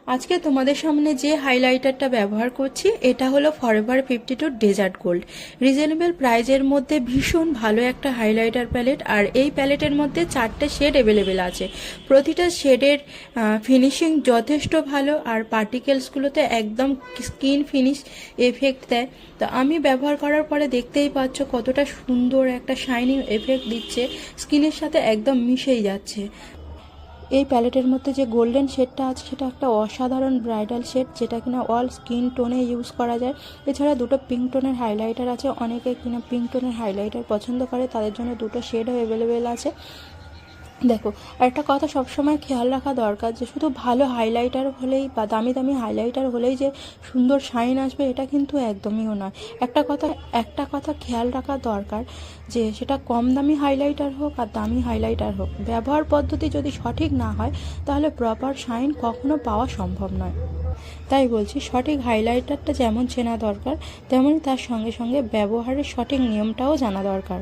আজকে তোমাদের সামনে যে হাইলাইটারটা ব্যবহার করছি এটা হলো ফরএভার 52 ডেজার্ট গোল্ড। রিজনেবল প্রাইজের মধ্যে ভীষণ ভালো একটা হাইলাইটার প্যালেট। আর এই প্যালেটের মধ্যে 4টে শেড অ্যাভেলেবেল আছে। প্রতিটা শেডের ফিনিশিং যথেষ্ট ভালো, আর পার্টিকেলসগুলোতে একদম স্কিন ফিনিশ এফেক্ট দেয়। তো আমি ব্যবহার করার পরে দেখতেই পাচ্ছ কতটা সুন্দর একটা শাইনিং এফেক্ট দিচ্ছে, স্কিনের সাথে একদম মিশেই যাচ্ছে। এই প্যালেটের মধ্যে যে গোল্ডেন শেডটা আছে সেটা একটা অসাধারণ ব্রাইডাল শেড, যেটা কিনা অল স্কিন টোনে ইউজ করা যায়। এছাড়া দুটো পিঙ্ক টোনের হাইলাইটার আছে। অনেকে কিনা পিঙ্ক টোনের হাইলাইটার পছন্দ করে, তাদের জন্য দুটো শেডও অ্যাভেলেবেল আছে। দেখো, একটা কথা সবসময় খেয়াল রাখা দরকার যে শুধু ভালো হাইলাইটার হলেই বা দামি দামি হাইলাইটার হলেই যে সুন্দর শাইন আসবে এটা কিন্তু একদমইও নয়। একটা কথা খেয়াল রাখা দরকার যে সেটা কম দামি হাইলাইটার হোক আর দামি হাইলাইটার হোক, ব্যবহার পদ্ধতি যদি সঠিক না হয় তাহলে প্রপার শাইন কখনো পাওয়া সম্ভব নয়। তাই বলছি, সঠিক হাইলাইটারটা যেমন চেনা দরকার তেমনই তার সঙ্গে সঙ্গে ব্যবহারের সঠিক নিয়মটাও জানা দরকার।